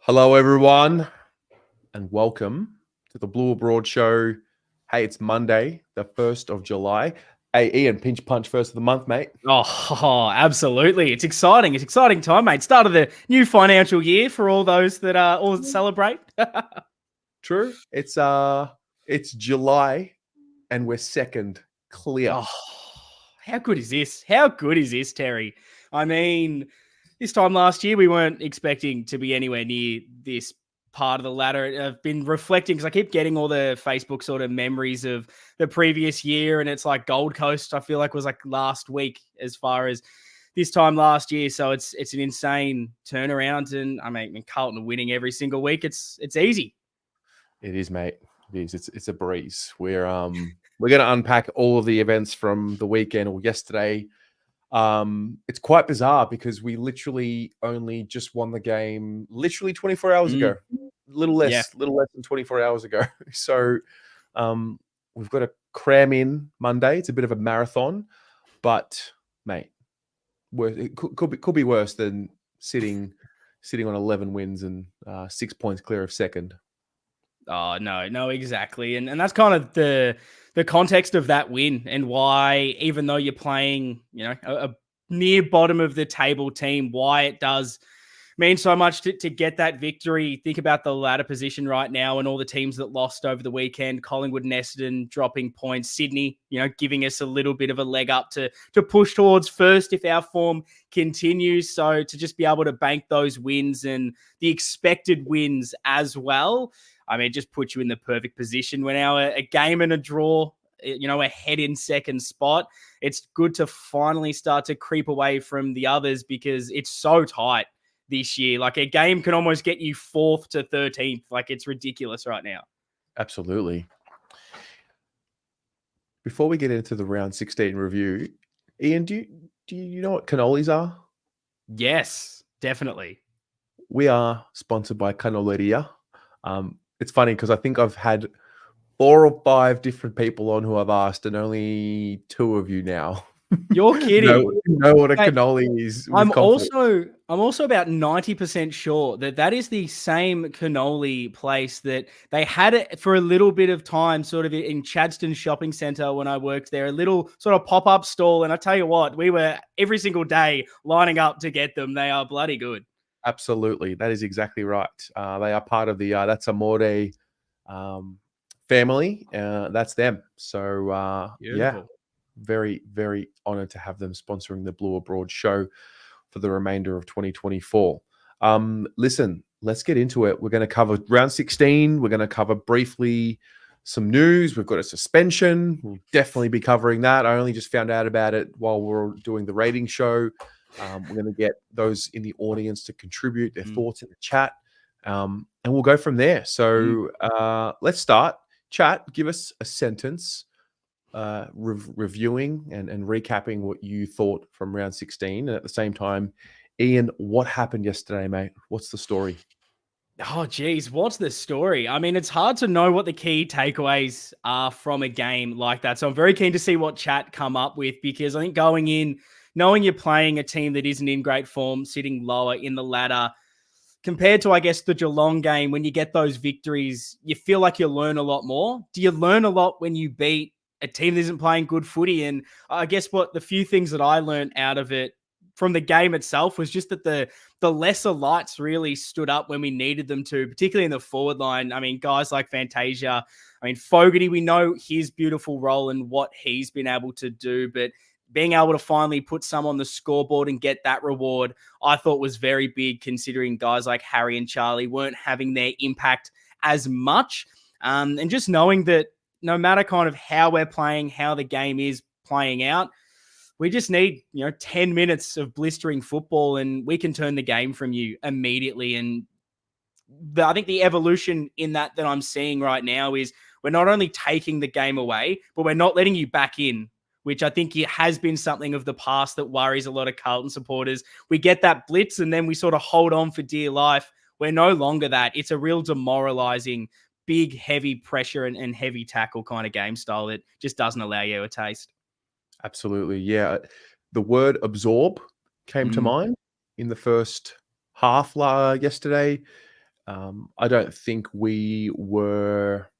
Hello, everyone, and welcome to the Blue Abroad Show. Hey, it's Monday, the 1st of July. Hey, Ian, pinch punch first of the month, mate. Oh, absolutely. It's exciting. It's exciting time, mate. Start of the new financial year for all those that all celebrate. True. It's July, and we're second clear. Oh, how good is this? How good is this, Terry? I mean, this time last year, we weren't expecting to be anywhere near this part of the ladder. I've been reflecting because I keep getting all the Facebook sort of memories of the previous year, and it's like Gold Coast, I feel like was like last week as far as this time last year. So it's an insane turnaround. And I mean Carlton winning every single week. It's easy. It is, mate. It is. It's a breeze. We're gonna unpack all of the events from the weekend or yesterday. It's quite bizarre because we literally only just won the game literally 24 hours ago. Little less than 24 hours ago. So we've got to cram in Monday. It's a bit of a marathon, but mate, it could be worse than sitting on 11 wins and 6 points clear of second. Oh, no, exactly. And that's kind of the context of that win and why, even though you're playing, a near bottom of the table team, why it does mean so much to get that victory. Think about the ladder position right now and all the teams that lost over the weekend. Collingwood and Essendon dropping points. Sydney, giving us a little bit of a leg up to push towards first if our form continues. So to just be able to bank those wins and the expected wins as well, I mean, it just puts you in the perfect position. We're now a game and a draw, ahead in second spot. It's good to finally start to creep away from the others because it's so tight this year. Like a game can almost get you 4th to 13th. Like it's ridiculous right now. Absolutely. Before we get into the round 16 review, Ian, do you know what cannolis are? Yes, definitely. We are sponsored by Cannoleria. It's funny because I think I've had 4 or 5 different people on who I've asked, and only 2 of you now You're kidding. know what a cannoli is. I'm also about 90% sure that is the same cannoli place that they had it for a little bit of time, sort of in Chadstone Shopping Centre when I worked there, a little sort of pop-up stall. And I tell you what, we were every single day lining up to get them. They are bloody good. Absolutely. That is exactly right. They are part of the That's Amore family. That's them. So, yeah, very, very honored to have them sponsoring the Blue Abroad show for the remainder of 2024. Listen, let's get into it. We're going to cover round 16. We're going to cover briefly some news. We've got a suspension. We'll definitely be covering that. I only just found out about it while we're doing the rating show. We're going to get those in the audience to contribute their thoughts in the chat. And we'll go from there. So let's start. Chat, give us a sentence reviewing and recapping what you thought from round 16. And at the same time, Ian, what happened yesterday, mate? What's the story? Oh, geez, what's the story? I mean, it's hard to know what the key takeaways are from a game like that. So I'm very keen to see what chat come up with because I think going in, knowing you're playing a team that isn't in great form, sitting lower in the ladder, compared to, I guess, the Geelong game, when you get those victories, you feel like you learn a lot more. Do you learn a lot when you beat a team that isn't playing good footy? And I guess what the few things that I learned out of it from the game itself was just that the lesser lights really stood up when we needed them to, particularly in the forward line. I mean, guys like Fantasia, I mean, Fogarty, we know his beautiful role and what he's been able to do, but being able to finally put some on the scoreboard and get that reward, I thought was very big considering guys like Harry and Charlie weren't having their impact as much. And just knowing that no matter kind of how we're playing, how the game is playing out, we just need, 10 minutes of blistering football and we can turn the game from you immediately. And I think the evolution in that I'm seeing right now is we're not only taking the game away, but we're not letting you back in, which I think it has been something of the past that worries a lot of Carlton supporters. We get that blitz and then we sort of hold on for dear life. We're no longer that. It's a real demoralizing, big, heavy pressure and heavy tackle kind of game style that just doesn't allow you a taste. Absolutely. Yeah. The word absorb came to mind in the first half yesterday. I don't think we were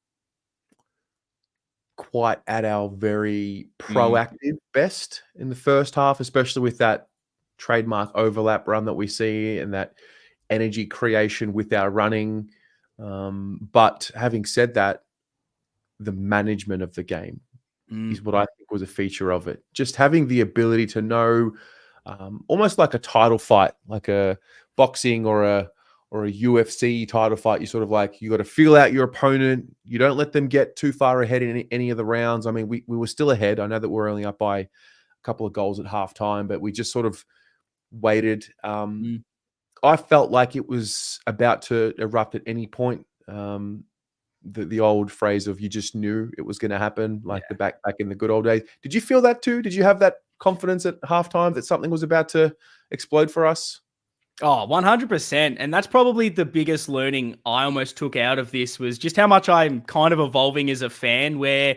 quite at our very proactive best in the first half, especially with that trademark overlap run that we see and that energy creation with our running. But having said that, the management of the game is what I think was a feature of it. Just having the ability to know, almost like a title fight, like a boxing or a UFC title fight. You sort of like, you got to feel out your opponent. You don't let them get too far ahead in any of the rounds. I mean, we were still ahead. I know that we're only up by a couple of goals at halftime, but we just sort of waited. I felt like it was about to erupt at any point. The old phrase of, you just knew it was going to happen, like the back in the good old days. Did you feel that too? Did you have that confidence at halftime that something was about to explode for us? Oh, 100%. And that's probably the biggest learning I almost took out of this, was just how much I'm kind of evolving as a fan, where,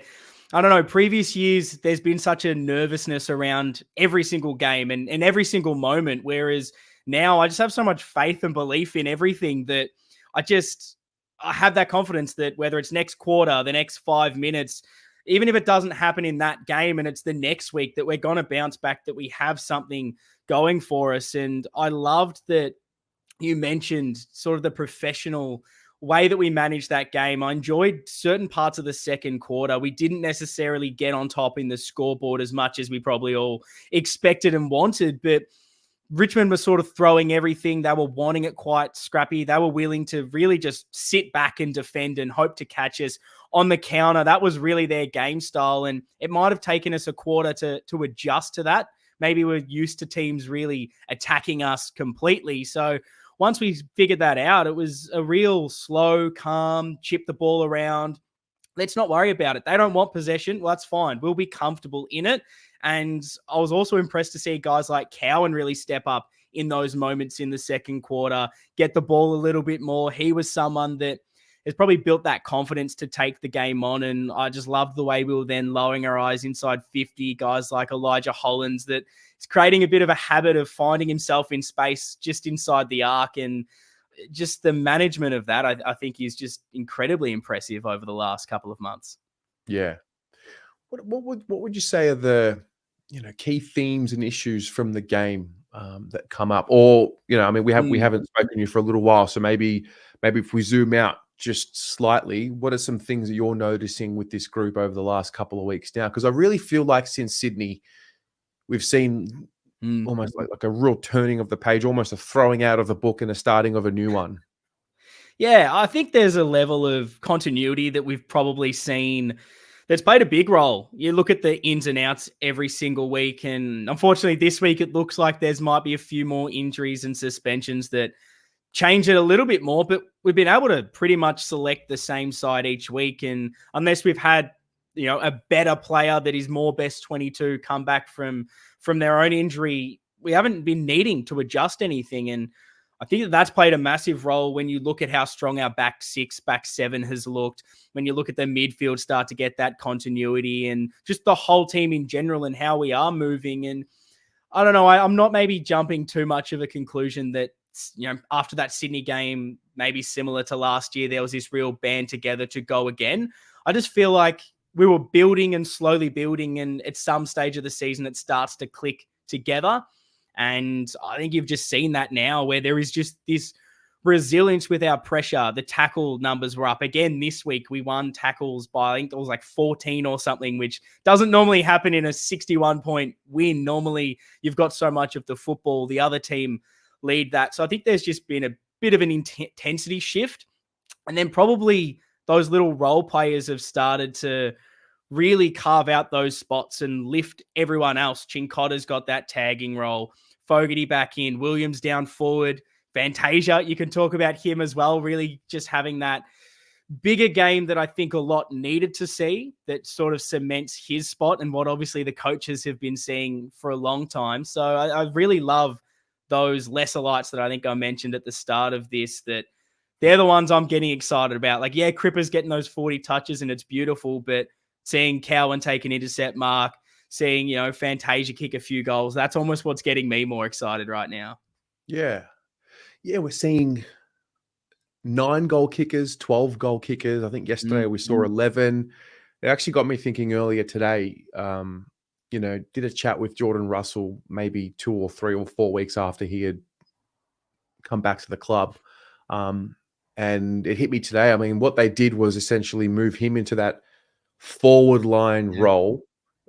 I don't know, previous years, there's been such a nervousness around every single game and every single moment. Whereas now I just have so much faith and belief in everything that I have that confidence that whether it's next quarter, the next 5 minutes, even if it doesn't happen in that game and it's the next week, that we're going to bounce back, that we have something going for us. And I loved that you mentioned sort of the professional way that we managed that game. I enjoyed certain parts of the second quarter. We didn't necessarily get on top in the scoreboard as much as we probably all expected and wanted, but Richmond was sort of throwing everything. They were wanting it quite scrappy. They were willing to really just sit back and defend and hope to catch us on the counter. That was really their game style. And it might have taken us a quarter to adjust to that. Maybe we're used to teams really attacking us completely. So once we figured that out, it was a real slow, calm, chip the ball around. Let's not worry about it. They don't want possession. Well, that's fine. We'll be comfortable in it. And I was also impressed to see guys like Cowan really step up in those moments in the second quarter, get the ball a little bit more. He was someone that has probably built that confidence to take the game on. And I just loved the way we were then lowering our eyes inside 50. Guys like Elijah Hollands, that is creating a bit of a habit of finding himself in space just inside the arc. And just the management of that, I think, is just incredibly impressive over the last couple of months. Yeah. What would you say are the key themes and issues from the game that come up? Or I mean, we haven't spoken to you for a little while, so maybe if we zoom out just slightly, what are some things that you're noticing with this group over the last couple of weeks now? Because I really feel like since Sydney, we've seen almost like a real turning of the page, almost a throwing out of the book and a starting of a new one. Yeah, I think there's a level of continuity that we've probably seen that's played a big role. You look at the ins and outs every single week, and unfortunately this week it looks like there's might be a few more injuries and suspensions that change it a little bit more, but we've been able to pretty much select the same side each week. And unless we've had, a better player that is more best 22 come back from their own injury, we haven't been needing to adjust anything. And I think that's played a massive role when you look at how strong our back six, back seven has looked, when you look at the midfield start to get that continuity, and just the whole team in general and how we are moving. And I don't know, I'm not maybe jumping too much of a conclusion that, after that Sydney game, maybe similar to last year, there was this real band together to go again. I just feel like we were building and slowly building, and at some stage of the season, it starts to click together. And I think you've just seen that now, where there is just this resilience with our pressure. The tackle numbers were up again this week. We won tackles by, I think it was like 14 or something, which doesn't normally happen in a 61-point win. Normally, you've got so much of the football, the other team lead that. So I think there's just been a bit of an intensity shift. And then probably those little role players have started to really carve out those spots and lift everyone else. Chincotta's got that tagging role. Fogarty back in. Williams down forward. Fantasia, you can talk about him as well. Really just having that bigger game that I think a lot needed to see, that sort of cements his spot and what obviously the coaches have been seeing for a long time. So I really love those lesser lights that I think I mentioned at the start of this, that they're the ones I'm getting excited about. Like, yeah, Cripper's getting those 40 touches and it's beautiful, but seeing Cowan take an intercept mark, seeing, Fantasia kick a few goals, that's almost what's getting me more excited right now. Yeah. Yeah, we're seeing 9 goal kickers, 12 goal kickers. I think yesterday we saw 11. It actually got me thinking earlier today, did a chat with Jordan Russell maybe 2 or 3 or 4 weeks after he had come back to the club. And it hit me today. I mean, what they did was essentially move him into that forward line role,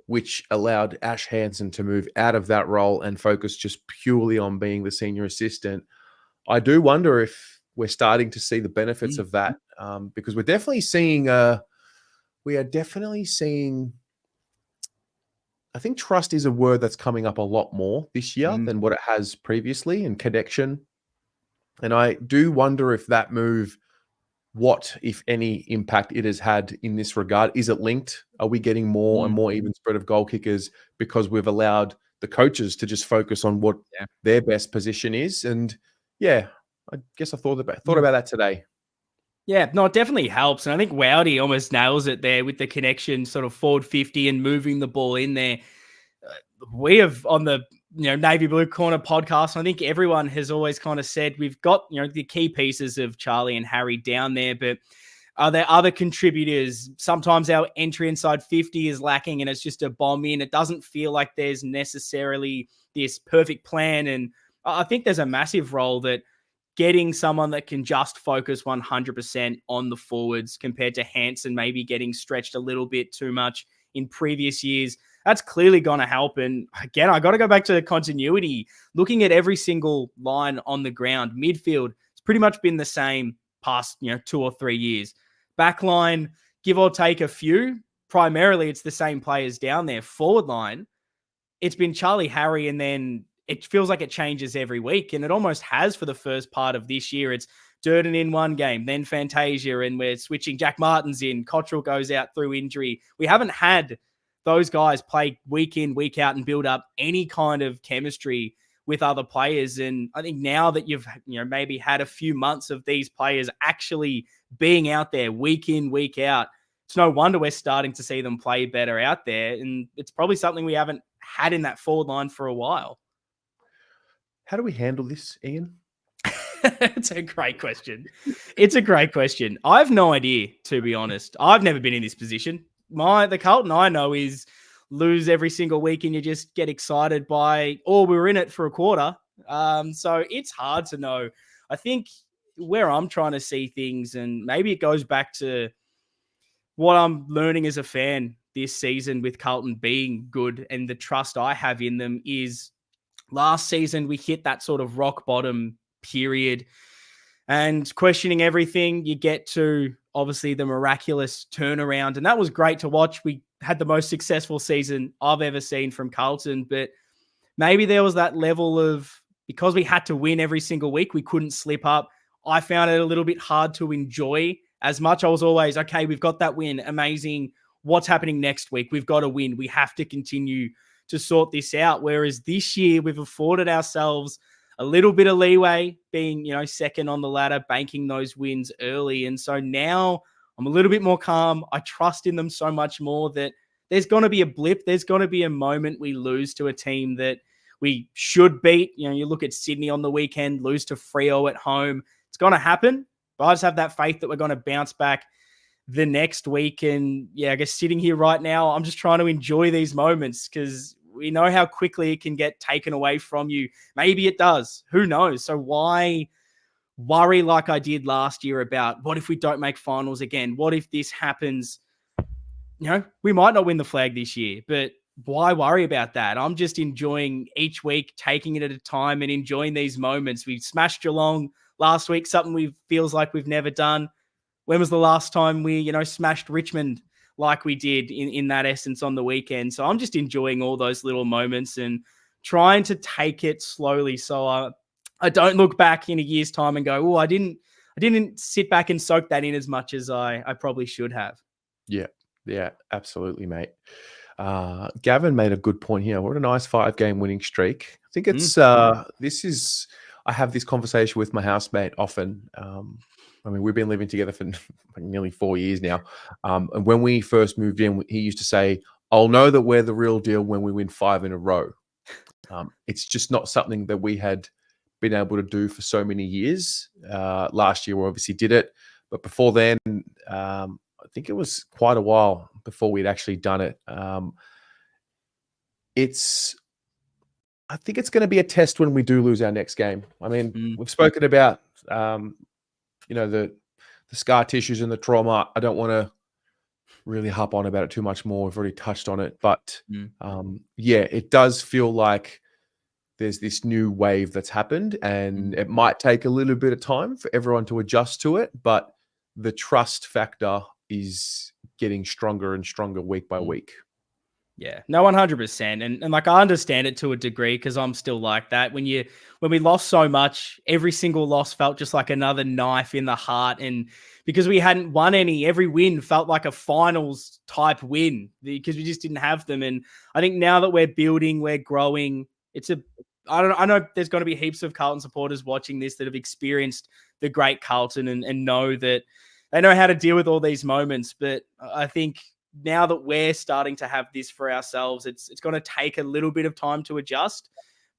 which allowed Ash Hansen to move out of that role and focus just purely on being the senior assistant. I do wonder if we're starting to see the benefits of that, because we're definitely seeing, I think trust is a word that's coming up a lot more this year than what it has previously, and connection. And I do wonder if that move, what, if any, impact it has had in this regard. Is it linked? Are we getting more and more even spread of goal kickers because we've allowed the coaches to just focus on what their best position is? And I guess I thought about that today. Yeah, no, it definitely helps. And I think Wowdy almost nails it there with the connection, sort of forward 50 and moving the ball in there. We have on the Navy Blue Corner podcast, I think everyone has always kind of said we've got the key pieces of Charlie and Harry down there, but are there other contributors? Sometimes our entry inside 50 is lacking and it's just a bomb in. It doesn't feel like there's necessarily this perfect plan. And I think there's a massive role that getting someone that can just focus 100% on the forwards compared to Hansen maybe getting stretched a little bit too much in previous years. That's clearly going to help. And again, I got to go back to the continuity. Looking at every single line on the ground, midfield, it's pretty much been the same past 2 or 3 years. Backline, give or take a few. Primarily, it's the same players down there. Forward line, it's been Charlie, Harry, and then it feels like it changes every week. And it almost has for the first part of this year. It's Durden in one game, then Fantasia, and we're switching. Jack Martin's in. Cottrell goes out through injury. We haven't had those guys play week in, week out and build up any kind of chemistry with other players. And I think now that you've maybe had a few months of these players actually being out there week in, week out, it's no wonder we're starting to see them play better out there. And it's probably something we haven't had in that forward line for a while. How do we handle this, Ian? It's a great question. I have no idea, to be honest. I've never been in this position. The Carlton I know is lose every single week and you just get excited by, we're in it for a quarter. So it's hard to know. I think where I'm trying to see things, and maybe it goes back to what I'm learning as a fan this season with Carlton being good and the trust I have in them, is last season we hit that sort of rock bottom period and questioning everything. You get to obviously the miraculous turnaround, and that was great to watch. We had the most successful season I've ever seen from Carlton, but maybe there was that level of, because we had to win every single week, we couldn't slip up. I found it a little bit hard to enjoy as much. I was always, okay, we've got that win. Amazing. What's happening next week? We've got to win. We have to continue to sort this out. Whereas this year we've afforded ourselves a little bit of leeway, being, second on the ladder, banking those wins early. And so now I'm a little bit more calm. I trust in them so much more that there's going to be a blip. There's going to be a moment we lose to a team that we should beat. You look at Sydney on the weekend, lose to Freo at home. It's going to happen. But I just have that faith that we're going to bounce back the next week. And I guess sitting here right now, I'm just trying to enjoy these moments, because we know how quickly it can get taken away from you. Maybe it does. Who knows? So why worry like I did last year about, what if we don't make finals again? What if this happens? We might not win the flag this year, but why worry about that? I'm just enjoying each week, taking it at a time and enjoying these moments. We smashed Geelong last week, something feels like we've never done. When was the last time we, smashed Richmond like we did in that essence on the weekend? So I'm just enjoying all those little moments and trying to take it slowly, so I don't look back in a year's time and go, I didn't sit back and soak that in as much as I probably should have. Yeah, absolutely, mate. Gavin made a good point here. What a nice 5-game winning streak. I think it's I have this conversation with my housemate often. I mean, we've been living together for nearly 4 years now. And when we first moved in, he used to say, I'll know that we're the real deal when we win 5 in a row. It's just not something that we had been able to do for so many years. Last year we obviously did it, but before then, I think it was quite a while before we'd actually done it. I think it's going to be a test when we do lose our next game. I mean, we've spoken about, the scar tissues and the trauma. I don't want to really harp on about it too much more. We've already touched on it, but it does feel like there's this new wave that's happened, and it might take a little bit of time for everyone to adjust to it, but the trust factor is getting stronger and stronger week by week. Yeah, no, 100%. And like, I understand it to a degree because I'm still like that. When we lost so much, every single loss felt just like another knife in the heart. And because we hadn't won any, every win felt like a finals type win because we just didn't have them. And I think now that we're building, we're growing, I know there's going to be heaps of Carlton supporters watching this that have experienced the great Carlton and know that they know how to deal with all these moments. But I think now that we're starting to have this for ourselves, it's going to take a little bit of time to adjust,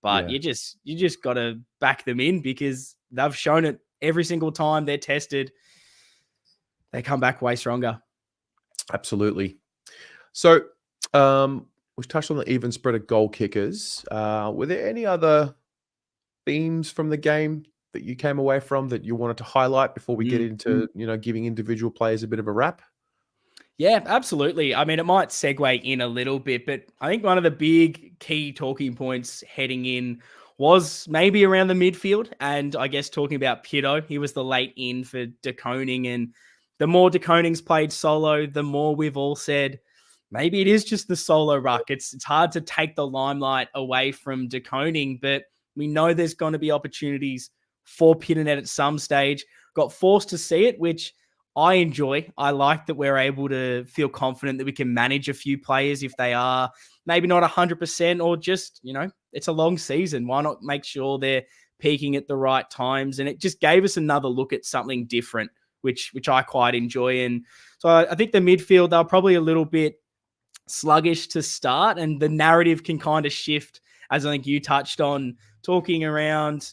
but you just got to back them in because they've shown it every single time they're tested. They come back way stronger. Absolutely. So we've touched on the even spread of goal kickers. Were there any other themes from the game that you came away from that you wanted to highlight before we get into, giving individual players a bit of a wrap? Yeah, absolutely. I mean, it might segue in a little bit, but I think one of the big key talking points heading in was maybe around the midfield. And I guess talking about Pito, he was the late in for De Koning. And the more De Koning's played solo, the more we've all said, maybe it is just the solo ruck. It's hard to take the limelight away from De Koning, but we know there's going to be opportunities for Pitternet at some stage. Got forced to see it, which I enjoy. I like that we're able to feel confident that we can manage a few players if they are maybe not 100% or just, it's a long season. Why not make sure they're peaking at the right times? And it just gave us another look at something different, which I quite enjoy. And so I think the midfield, they're probably a little bit sluggish to start, and the narrative can kind of shift, as I think you touched on, talking around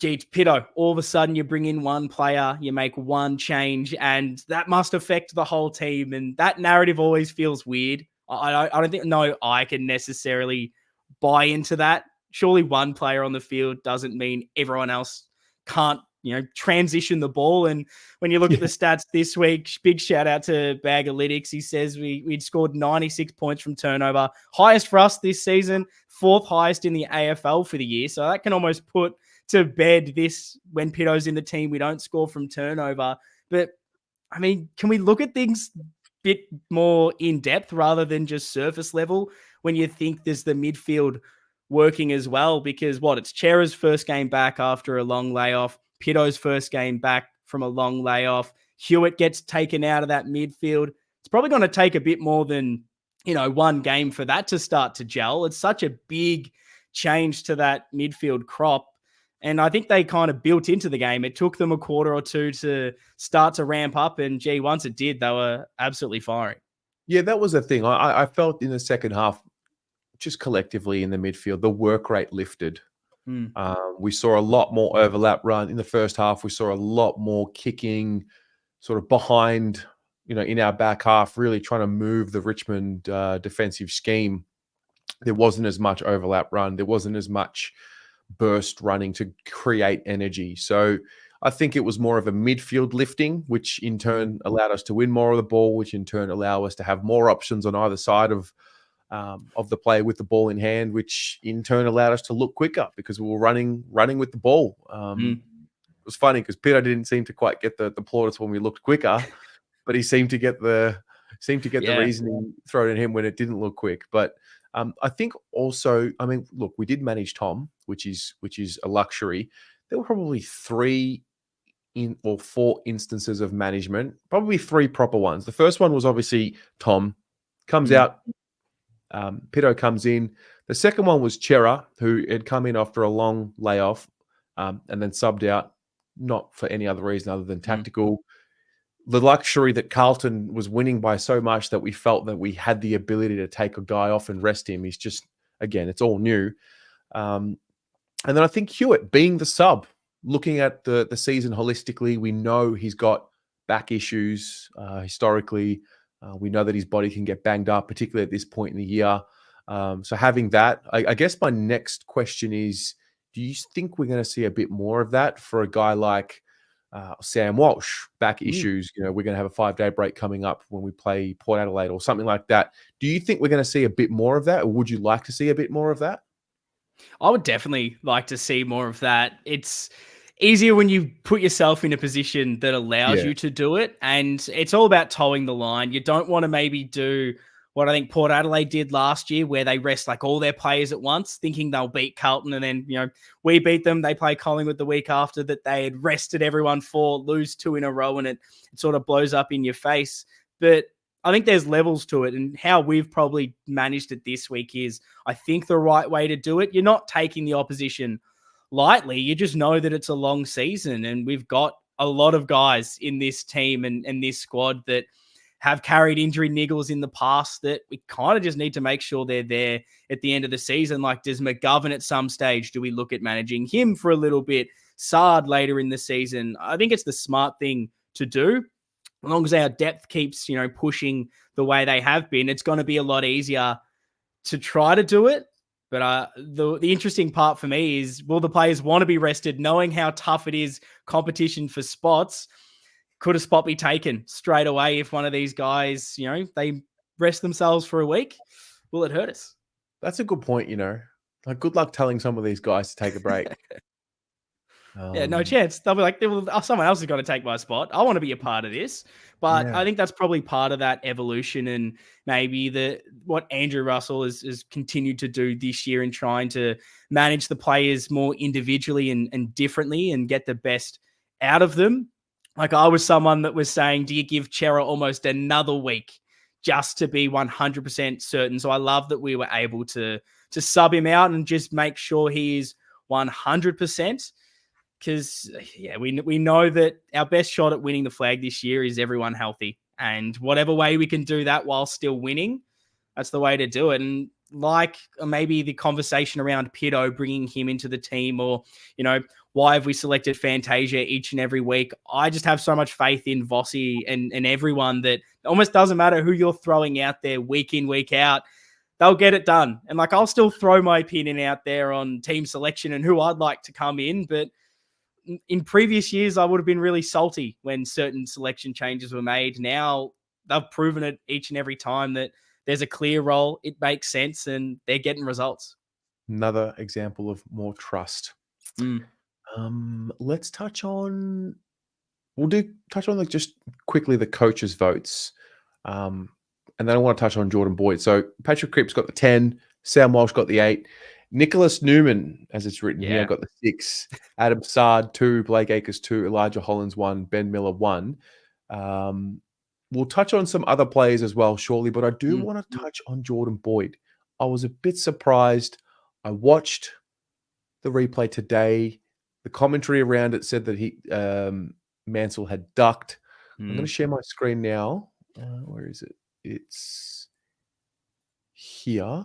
Pito, all of a sudden you bring in one player, you make one change, and that must affect the whole team. And that narrative always feels weird. I don't think I can necessarily buy into that. Surely one player on the field doesn't mean everyone else can't, transition the ball. And when you look at the stats this week, big shout out to Bagalytics. He says we'd scored 96 points from turnover, highest for us this season, fourth highest in the AFL for the year. So that can almost put to bed this when Pito's in the team, we don't score from turnover. But I mean, can we look at things a bit more in depth rather than just surface level when you think there's the midfield working as well? Because it's Chera's first game back after a long layoff, Pito's first game back from a long layoff, Hewitt gets taken out of that midfield. It's probably going to take a bit more than, one game for that to start to gel. It's such a big change to that midfield crop. And I think they kind of built into the game. It took them a quarter or two to start to ramp up. And once it did, they were absolutely firing. Yeah, that was the thing. I felt in the second half, just collectively in the midfield, the work rate lifted. We saw a lot more overlap run in the first half. We saw a lot more kicking sort of behind, in our back half, really trying to move the Richmond defensive scheme. There wasn't as much overlap run. There wasn't as much burst running to create energy. So I think it was more of a midfield lifting, which in turn allowed us to win more of the ball, which in turn allow us to have more options on either side of the play with the ball in hand, which in turn allowed us to look quicker because we were running with the ball. It was funny because Pito didn't seem to quite get the plaudits when we looked quicker, but he seemed to get the reasoning thrown at him when it didn't look quick. But I think also, I mean, look, we did manage Tom, which is a luxury. There were probably 3 or 4 instances of management, probably 3 proper ones. The first one was obviously Tom comes out, Pito comes in. The second one was Chera, who had come in after a long layoff and then subbed out, not for any other reason other than tactical. The luxury that Carlton was winning by so much that we felt that we had the ability to take a guy off and rest him is just, again, it's all new. And then I think Hewitt being the sub, looking at the season holistically, we know he's got back issues historically. We know that his body can get banged up, particularly at this point in the year. So having that, I guess my next question is, do you think we're going to see a bit more of that for a guy like Sam Walsh? Back issues, we're going to have a 5-day break coming up when we play Port Adelaide or something like that. Do you think we're going to see a bit more of that, or would you like to see a bit more of that? I would definitely like to see more of that. It's easier when you put yourself in a position that allows you to do it. And it's all about towing the line. You don't want to maybe do what I think Port Adelaide did last year, where they rest like all their players at once, thinking they'll beat Carlton. And then, we beat them. They play Collingwood the week after that they had rested everyone for, lose 2 in a row, and it sort of blows up in your face. But I think there's levels to it, and how we've probably managed it this week is, I think, the right way to do it. You're not taking the opposition lightly. You just know that it's a long season, and we've got a lot of guys in this team and this squad that have carried injury niggles in the past that we kind of just need to make sure they're there at the end of the season. Like, does McGovern at some stage, do we look at managing him for a little bit? Sard later in the season. I think it's the smart thing to do. As long as our depth keeps, pushing the way they have been, it's going to be a lot easier to try to do it. But the interesting part for me is, will the players want to be rested, knowing how tough it is, competition for spots? Could a spot be taken straight away if one of these guys, they rest themselves for a week? Will it hurt us? That's a good point, Like, good luck telling some of these guys to take a break. Yeah, no chance. They'll be like, someone else has got to take my spot. I want to be a part of this. But I think that's probably part of that evolution, and maybe what Andrew Russell has continued to do this year in trying to manage the players more individually and differently and get the best out of them. Like, I was someone that was saying, do you give Chera almost another week just to be 100% certain? So I love that we were able to sub him out and just make sure he is 100%. Because, we know that our best shot at winning the flag this year is everyone healthy. And whatever way we can do that while still winning, that's the way to do it. And like maybe the conversation around Pito, bringing him into the team, or, why have we selected Fantasia each and every week? I just have so much faith in Vossi and everyone that it almost doesn't matter who you're throwing out there week in, week out. They'll get it done. And like, I'll still throw my opinion out there on team selection and who I'd like to come in, but in previous years, I would have been really salty when certain selection changes were made. Now they've proven it each and every time that there's a clear role, it makes sense, and they're getting results. Another example of more trust. Let's touch on. Just quickly the coaches' votes, and then I want to touch on Jordan Boyd. So Patrick Cripps got the 10, Sam Walsh got the 8. Nicholas Newman, as it's written here, got the 6. Adam Sard 2, Blake Acres 2, Elijah Hollins 1, Ben Miller 1. We'll touch on some other players as well, surely, but I do want to touch on Jordan Boyd. I was a bit surprised. I watched the replay today. The commentary around it said that Mansell had ducked. I'm going to share my screen now. Where is it? It's here.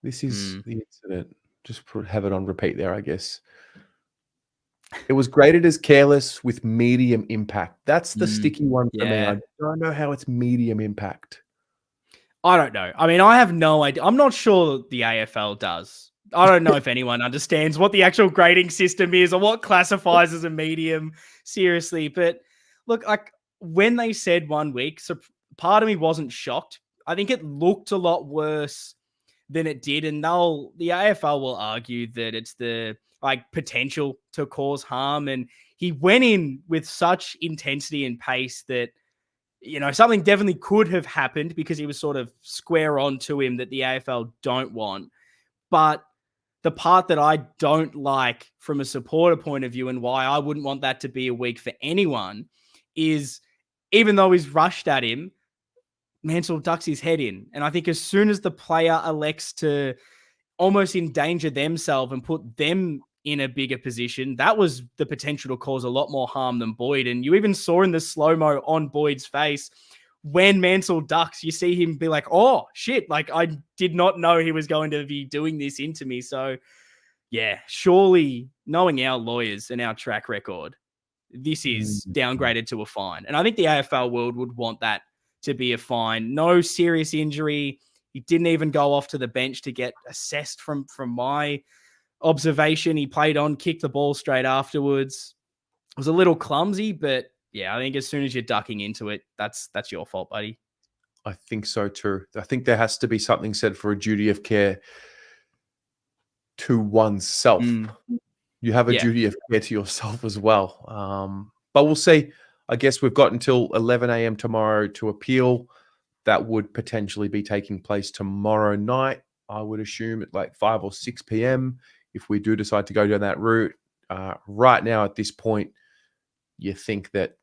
This is the incident. Just have it on repeat there, I guess. It was graded as careless with medium impact. That's the sticky one for me. I don't know how it's medium impact. I don't know. I mean, I have no idea. I'm not sure the AFL does. I don't know if anyone understands what the actual grading system is or what classifies as a medium. Seriously. But look, like, when they said 1 week, so part of me wasn't shocked. I think it looked a lot worse than it did. And the AFL will argue that it's the potential to cause harm. And he went in with such intensity and pace that, something definitely could have happened, because he was sort of square on to him, that the AFL don't want. But the part that I don't like from a supporter point of view, and why I wouldn't want that to be a week for anyone, is even though he's rushed at him, Mansell ducks his head in. And I think as soon as the player elects to almost endanger themselves and put them in a bigger position, that was the potential to cause a lot more harm than Boyd. And you even saw in the slow-mo on Boyd's face when Mansell ducks, you see him be like, oh, shit, like I did not know he was going to be doing this into me. So, yeah, surely knowing our lawyers and our track record, this is downgraded to a fine. And I think the AFL world would want that to be a fine. No serious injury. He didn't even go off to the bench to get assessed from my observation. He played on, kicked the ball straight afterwards. It was a little clumsy, but yeah, I think as soon as you're ducking into it, that's your fault, buddy. I think so too. I think there has to be something said for a duty of care to oneself. You have a duty of care to yourself as well. But we'll see. I guess we've got until 11 a.m. tomorrow to appeal. That would potentially be taking place tomorrow night, I would assume, at like 5 or 6 p.m. if we do decide to go down that route. Right now, at this point, you think that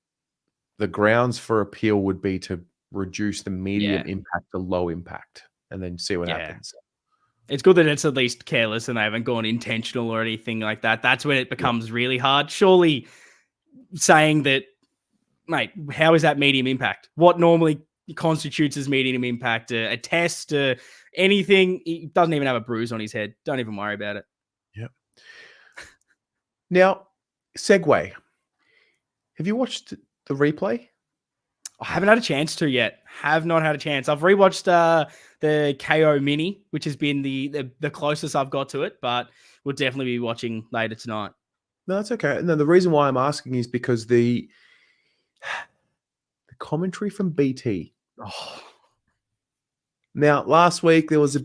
the grounds for appeal would be to reduce the medium impact to low impact and then see what happens. It's good that it's at least careless and they haven't gone intentional or anything like that. That's when it becomes really hard. Surely saying that, mate, how is that medium impact? What normally constitutes as medium impact? A test, anything? He doesn't even have a bruise on his head. Don't even worry about it. Yep. Now, segue. Have you watched the replay? I haven't had a chance to yet. Have not had a chance. I've rewatched the KO mini, which has been the closest I've got to it, but we'll definitely be watching later tonight. No, that's okay. No, the reason why I'm asking is because the commentary from BT. Now, last week there was I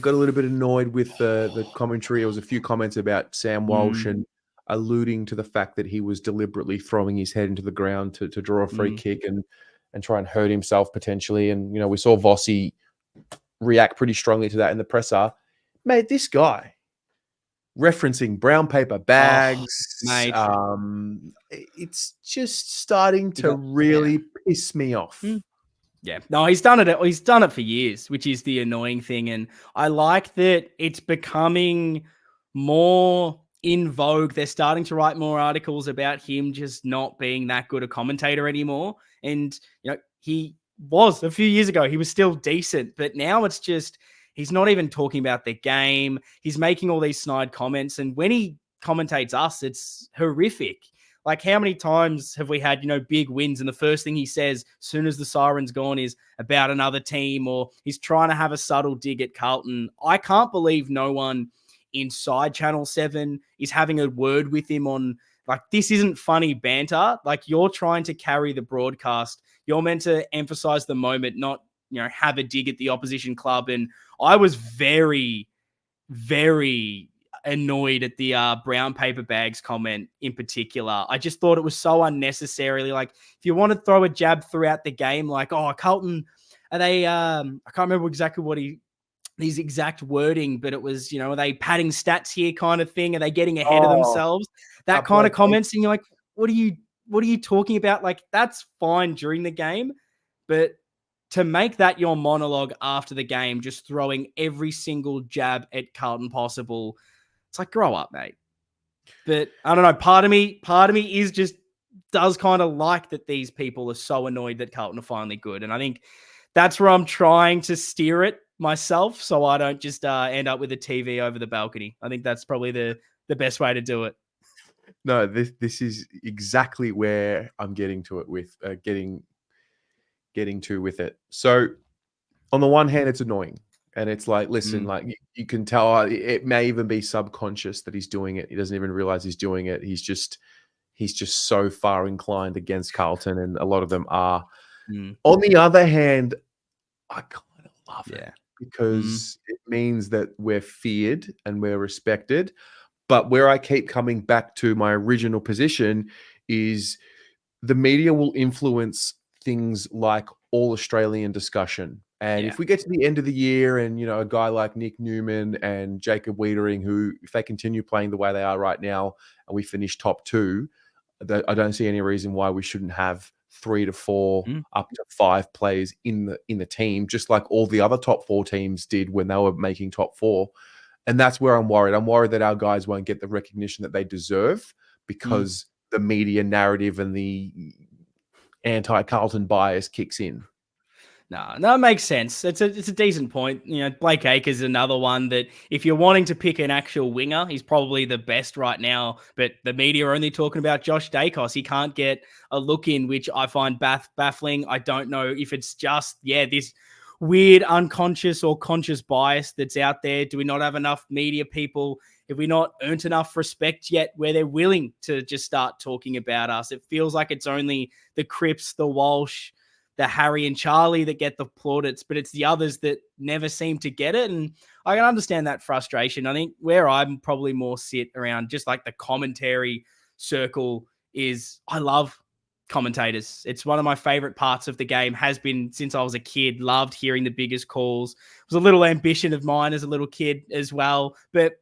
got a little bit annoyed with the commentary. There was a few comments about Sam Walsh and alluding to the fact that he was deliberately throwing his head into the ground to draw a free kick and try and hurt himself potentially. And, we saw Vossi react pretty strongly to that in the presser. Mate, this guy referencing brown paper bags, it's just starting to really piss me off. Yeah, no, he's done it. He's done it for years, which is the annoying thing. And I like that it's becoming more in vogue. They're starting to write more articles about him just not being that good a commentator anymore. And, he was a few years ago, he was still decent, but now it's just, he's not even talking about the game. He's making all these snide comments. And when he commentates us, it's horrific. Like, how many times have we had, big wins, and the first thing he says, as soon as the siren's gone, is about another team, or he's trying to have a subtle dig at Carlton. I can't believe no one inside Channel 7 is having a word with him on, like, this isn't funny banter. Like, you're trying to carry the broadcast. You're meant to emphasize the moment, not, have a dig at the opposition club. And I was very, very annoyed at the brown paper bags comment in particular. I just thought it was so unnecessarily, like, if you want to throw a jab throughout the game, like, oh, Carlton, are they, I can't remember exactly what his exact wording, but it was, are they padding stats here kind of thing? Are they getting ahead of themselves? That kind of comments. And you're like, what are you talking about? Like, that's fine during the game, but to make that your monologue after the game, just throwing every single jab at Carlton possible, it's like, grow up, mate. But I don't know. Part of me does kind of like that these people are so annoyed that Carlton are finally good. And I think that's where I'm trying to steer it myself, so I don't just end up with a TV over the balcony. I think that's probably the best way to do it. No, this is exactly where I'm getting to it with getting to with it. So on the one hand, it's annoying. And it's like, listen, like you can tell it may even be subconscious that he's doing it. He doesn't even realize he's doing it. He's just so far inclined against Carlton, and a lot of them are. On the other hand, I kind of love it because it means that we're feared and we're respected. But where I keep coming back to my original position is the media will influence things like all Australian discussion. And if we get to the end of the year and, a guy like Nick Newman and Jacob Wiedering, who, if they continue playing the way they are right now and we finish top 2, I don't see any reason why we shouldn't have 3 to 4 up to 5 players in the team, just like all the other top 4 teams did when they were making top 4. And that's where I'm worried. I'm worried that our guys won't get the recognition that they deserve because the media narrative and the anti-Carlton bias kicks in. No, it makes sense. It's a decent point. Blake Acres is another one that if you're wanting to pick an actual winger, he's probably the best right now. But the media are only talking about Josh Dacos. He can't get a look in, which I find baffling. I don't know if it's just, this weird unconscious or conscious bias that's out there. Do we not have enough media people? Have we not earned enough respect yet where they're willing to just start talking about us? It feels like it's only the Cripps, the Walsh, the Harry and Charlie that get the plaudits, but it's the others that never seem to get it. And I can understand that frustration. I think where I'm probably more sit around just like the commentary circle is I love commentators. It's one of my favorite parts of the game, has been since I was a kid. Loved hearing the biggest calls. It was a little ambition of mine as a little kid as well. But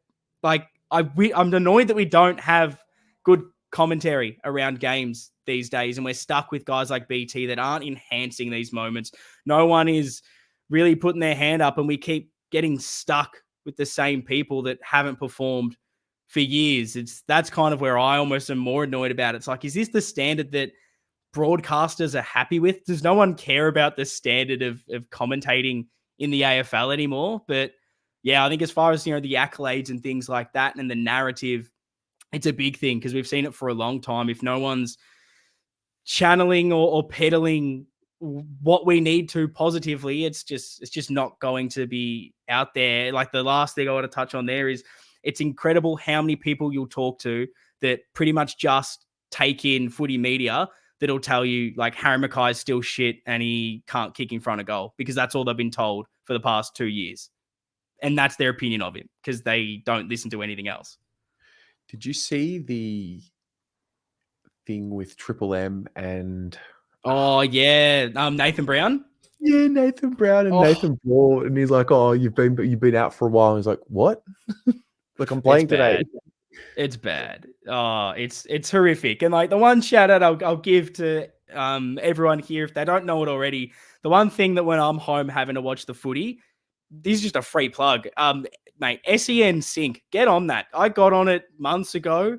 like I'm annoyed that we don't have good commentary around games these days, and we're stuck with guys like BT that aren't enhancing these moments. No one is really putting their hand up, and we keep getting stuck with the same people that haven't performed for years. That's kind of where I almost am more annoyed about it. It's like, is this the standard that broadcasters are happy with? Does no one care about the standard of commentating in the AFL anymore? But yeah, I think as far as, the accolades and things like that and the narrative, it's a big thing because we've seen it for a long time. If no one's channeling or peddling what we need to positively, it's just not going to be out there. Like the last thing I want to touch on there is it's incredible how many people you'll talk to that pretty much just take in footy media that'll tell you like Harry Mackay's still shit and he can't kick in front of goal because that's all they've been told for the past 2 years. And that's their opinion of him because they don't listen to anything else. Did you see the thing with Triple M and Nathan Brown? Yeah, Nathan Brown and Nathan Ball, and he's like, "Oh, you've been out for a while." And he's like, "What?" Like, I'm playing today. It's bad. Oh, it's horrific. And like the one shout out I'll give to everyone here, if they don't know it already, the one thing that when I'm home having to watch the footy, this is just a free plug. Mate, SEN Sync, get on that. I got on it months ago.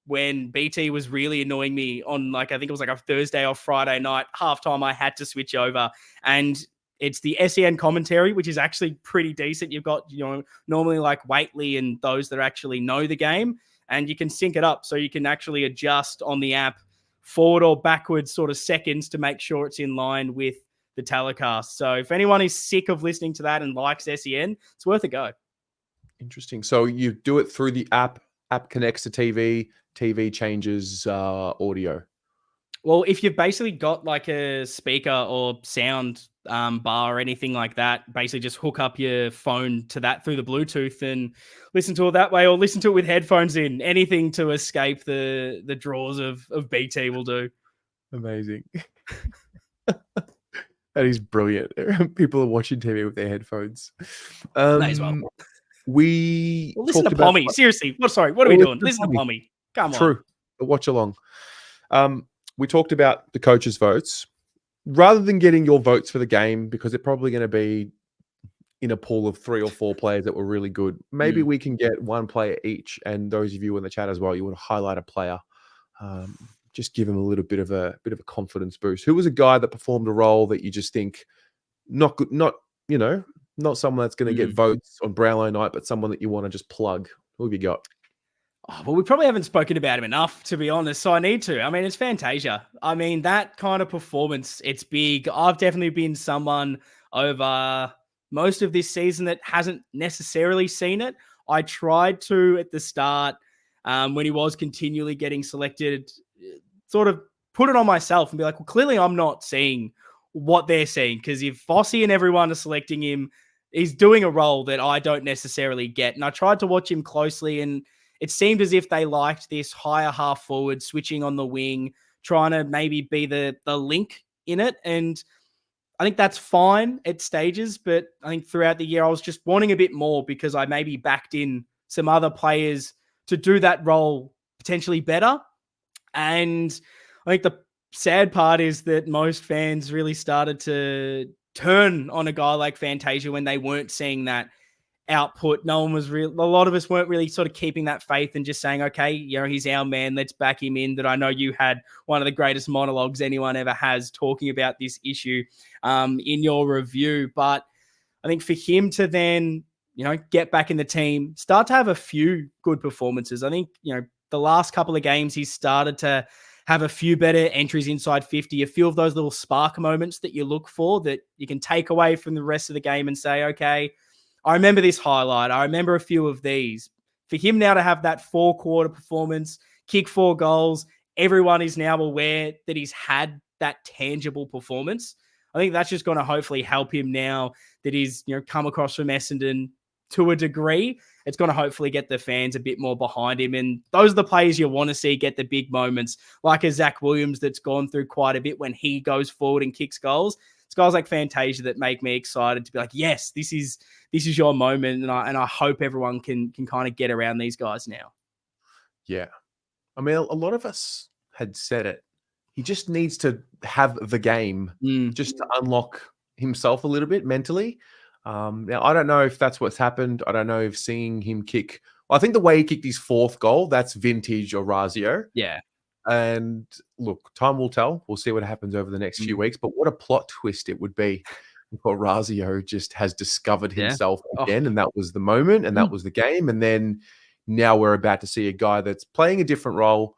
When BT was really annoying me on I think it was like a Thursday or Friday night, halftime, I had to switch over. And it's the SEN commentary, which is actually pretty decent. You've got, normally like Waitley and those that actually know the game, and you can sync it up so you can actually adjust on the app forward or backwards sort of seconds to make sure it's in line with the telecast. So if anyone is sick of listening to that and likes SEN, it's worth a go. Interesting. So you do it through the app connects to TV changes audio. Well, if you've basically got like a speaker or sound bar or anything like that, basically just hook up your phone to that through the Bluetooth and listen to it that way, or listen to it with headphones in. Anything to escape the draws of BT will do. Amazing. That is brilliant. People are watching TV with their headphones. May as well. Listen to Pommy. Seriously. What are we doing? Listen to Pommy. Come on. True. Watch along. We talked about the coaches' votes. Rather than getting your votes for the game, because they're probably going to be in a pool of 3 or 4 players that were really good, maybe we can get one player each. And those of you in the chat as well, you want to highlight a player. Just give him a little bit of a confidence boost. Who was a guy that performed a role that you just think not good, not someone that's going to get votes on Brownlow night, but someone that you want to just plug? Who have you got? Oh, well, we probably haven't spoken about him enough, to be honest, so I need to. I mean, it's Fantasia. I mean, that kind of performance, it's big. I've definitely been someone over most of this season that hasn't necessarily seen it. I tried to at the start when he was continually getting selected, sort of put it on myself and be like, well, clearly I'm not seeing what they're seeing, because if Fossey and everyone are selecting him, he's doing a role that I don't necessarily get. And I tried to watch him closely, and it seemed as if they liked this higher half forward, switching on the wing, trying to maybe be the link in it. And I think that's fine at stages, but I think throughout the year I was just wanting a bit more, because I maybe backed in some other players to do that role potentially better. And I think the sad part is that most fans really started to turn on a guy like Fantasia when they weren't seeing that output. No one was a lot of us weren't really sort of keeping that faith and just saying, okay, he's our man, let's back him in. That I know you had one of the greatest monologues anyone ever has talking about this issue in your review. But I think for him to then, get back in the team, start to have a few good performances. I think, the last couple of games, he's started to have a few better entries inside 50, a few of those little spark moments that you look for that you can take away from the rest of the game and say, okay, I remember this highlight. I remember a few of these. For him now to have that 4-quarter performance, kick 4 goals, everyone is now aware that he's had that tangible performance. I think that's just going to hopefully help him now that he's come across from Essendon to a degree. It's going to hopefully get the fans a bit more behind him. And those are the players you want to see get the big moments, like a Zach Williams that's gone through quite a bit when he goes forward and kicks goals. It's guys like Fantasia that make me excited to be like, yes, this is your moment. And I hope everyone can kind of get around these guys now. Yeah. I mean, a lot of us had said it. He just needs to have the game just to unlock himself a little bit mentally. Now, I don't know if that's what's happened. I don't know if seeing him kick... Well, I think the way he kicked his 4th goal, that's vintage Orazio. Yeah. And look, time will tell. We'll see what happens over the next few weeks. But what a plot twist it would be if Orazio just has discovered himself again. And that was the moment. And that was the game. And then now we're about to see a guy that's playing a different role.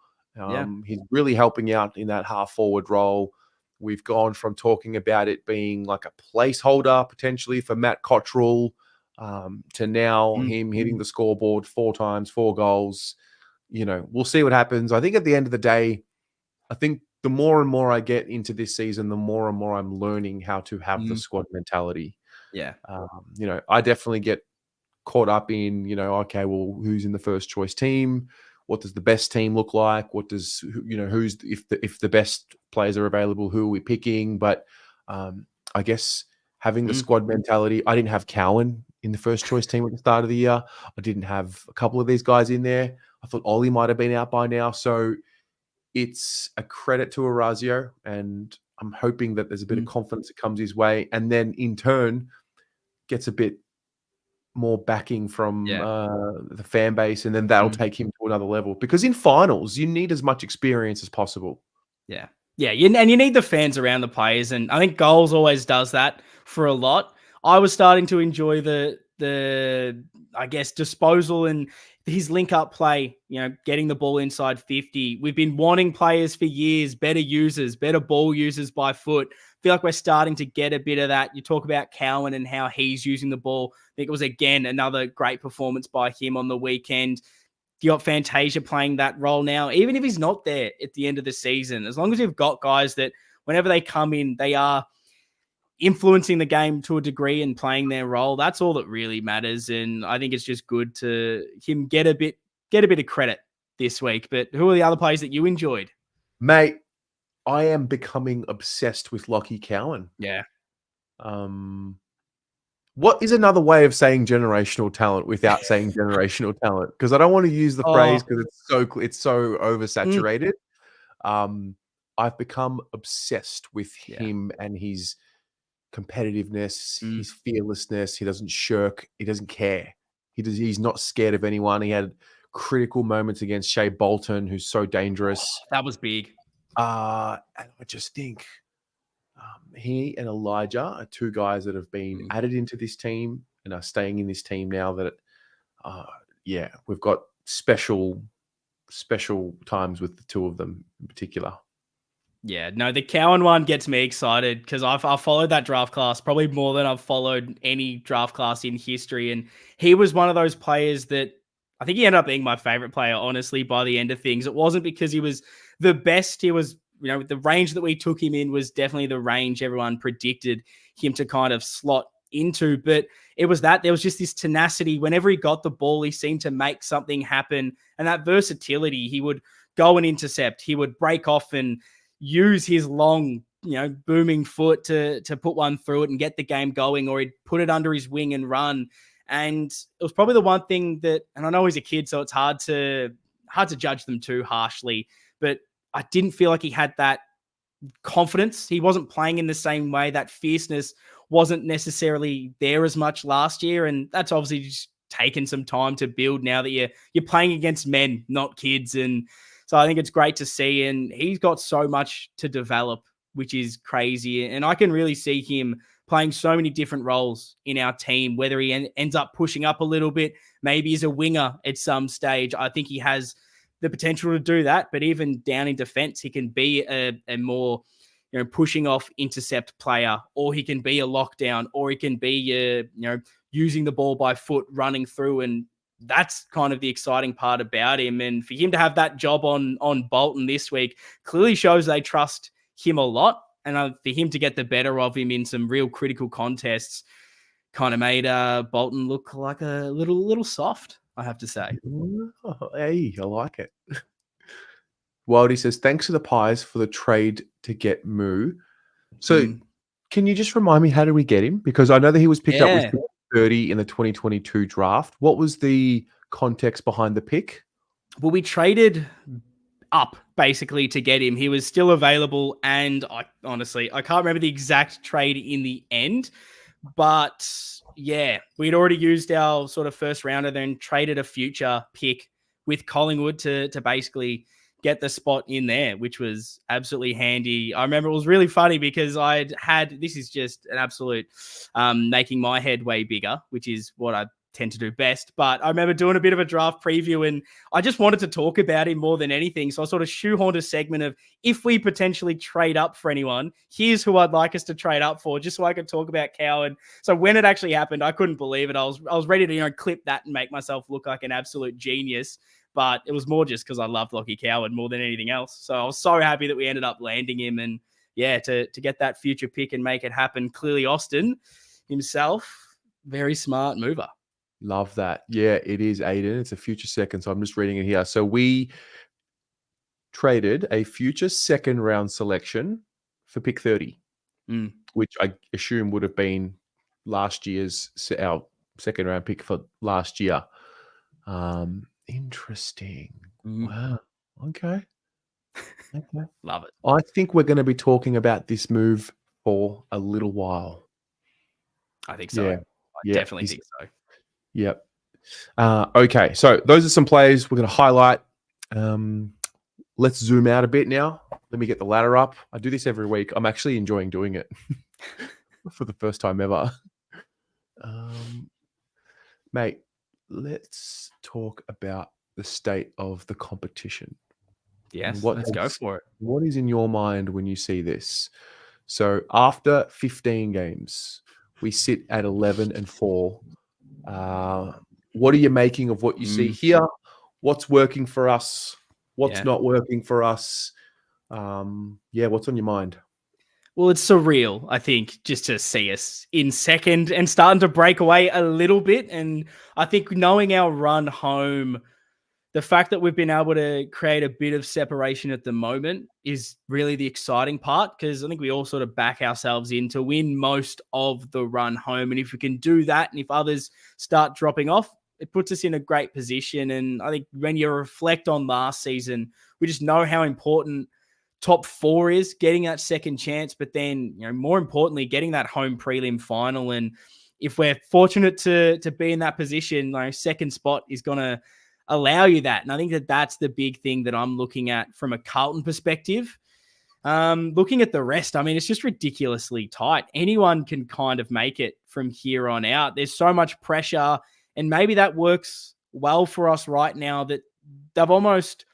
He's really helping out in that half-forward role. We've gone from talking about it being like a placeholder potentially for Matt Cottrell to now him hitting the scoreboard 4 times, 4 goals. We'll see what happens. I think at the end of the day, I think the more and more I get into this season, the more and more I'm learning how to have the squad mentality. Yeah. I definitely get caught up in, okay, well, who's in the first choice team? What does the best team look like? What does, who's, if the best players are available, who are we picking? But I guess having the squad mentality, I didn't have Cowan in the first choice team at the start of the year. I didn't have a couple of these guys in there. I thought Ollie might have been out by now. So it's a credit to Orazio, and I'm hoping that there's a bit of confidence that comes his way, and then in turn gets a bit more backing from the fan base, and then that'll take him to another level. Because in finals, you need as much experience as possible. Yeah. Yeah, and you need the fans around the players, and I think goals always does that for a lot. I was starting to enjoy the I guess disposal and his link-up play, getting the ball inside 50. We've been wanting players for years, better users, better ball users by foot. I feel like we're starting to get a bit of that. You talk about Cowan and how he's using the ball. I think it was, again, another great performance by him on the weekend. You got Fantasia playing that role now, even if he's not there at the end of the season. As long as you've got guys that whenever they come in, they are influencing the game to a degree and playing their role. That's all that really matters. And I think it's just good to him get a bit of credit this week. But who are the other players that you enjoyed? Mate, I am becoming obsessed with Lockie Cowan. Yeah. What is another way of saying generational talent without saying generational talent? Because I don't want to use the phrase because it's so oversaturated. I've become obsessed with him and his competitiveness, his fearlessness. He doesn't shirk. He doesn't care. He's not scared of anyone. He had critical moments against Shea Bolton, who's so dangerous. That was big. And I just think he and Elijah are 2 guys that have been added into this team and are staying in this team now that, we've got special times with the 2 of them in particular. Yeah, no, the Cowan one gets me excited because I've followed that draft class probably more than I've followed any draft class in history. And he was one of those players that I think he ended up being my favorite player, honestly, by the end of things. It wasn't because he was the best. He was, the range that we took him in was definitely the range everyone predicted him to kind of slot into. But it was that there was just this tenacity. Whenever he got the ball, he seemed to make something happen. And that versatility, he would go and intercept. He would break off and use his long, booming foot to put one through it and get the game going, or he'd put it under his wing and run. And it was probably the one thing that, and I know he's a kid, so it's hard to judge them too harshly, but I didn't feel like he had that confidence. He wasn't playing in the same way. That fierceness wasn't necessarily there as much last year. And that's obviously just taken some time to build now that you're playing against men, not kids. And so I think it's great to see. And he's got so much to develop, which is crazy. And I can really see him playing so many different roles in our team, whether he ends up pushing up a little bit, maybe he's a winger at some stage. I think he has the potential to do that, but even down in defense, he can be a more, pushing off intercept player, or he can be a lockdown, or he can be using the ball by foot, running through. And that's kind of the exciting part about him. And for him to have that job on Bolton this week clearly shows they trust him a lot. And for him to get the better of him in some real critical contests kind of made Bolton look like a little soft, I have to say. Oh, hey, I like it. Wildy says, thanks to the Pies for the trade to get Moo. So can you just remind me, how did we get him? Because I know that he was picked up with 30 in the 2022 draft. What was the context behind the pick? Well, we traded up basically to get him. He was still available, and I can't remember the exact trade in the end, but yeah, we'd already used our sort of first rounder, then traded a future pick with Collingwood to basically get the spot in there, which was absolutely handy. I remember it was really funny because this is just an absolute making my head way bigger, which is what I tend to do best. But I remember doing a bit of a draft preview, and I just wanted to talk about him more than anything. So I sort of shoehorned a segment of, if we potentially trade up for anyone, here's who I'd like us to trade up for, just so I could talk about Cowan. So when it actually happened, I couldn't believe it. I was ready to clip that and make myself look like an absolute genius. But it was more just because I loved Lockie Cowan more than anything else. So I was so happy that we ended up landing him, and yeah, to get that future pick and make it happen. Clearly, Austin himself, very smart mover. Love that. Yeah, it is, Aiden. It's a future second. So I'm just reading it here. So we traded a future second round selection for pick 30, which I assume would have been last year's, our second round pick for last year. Interesting. Wow. Okay. Love it. I think we're going to be talking about this move for a little while. I think so. Yeah. I definitely think so. Yep. Okay, so those are some players we're going to highlight. Let's zoom out a bit now. Let me get the ladder up. I do this every week. I'm actually enjoying doing it for the first time ever. Mate, let's talk about the state of the competition. Yes, let's go for it. What is in your mind when you see this? So after 15 games, we sit at 11-4. What are you making of what you see here? What's working for us? What's not working for us? What's on your mind? Well, it's surreal, I think, just to see us in second and starting to break away a little bit. And I think knowing our run home, the fact that we've been able to create a bit of separation at the moment is really the exciting part, because I think we all sort of back ourselves in to win most of the run home. And if we can do that, and if others start dropping off, it puts us in a great position. And I think when you reflect on last season, we just know how important top 4 is, getting that second chance, but then, more importantly, getting that home prelim final. And if we're fortunate to be in that position, second spot is going to allow you that. And I think that's the big thing that I'm looking at from a Carlton perspective. Looking at the rest, it's just ridiculously tight. Anyone can kind of make it from here on out. There's so much pressure, and maybe that works well for us right now that they've almost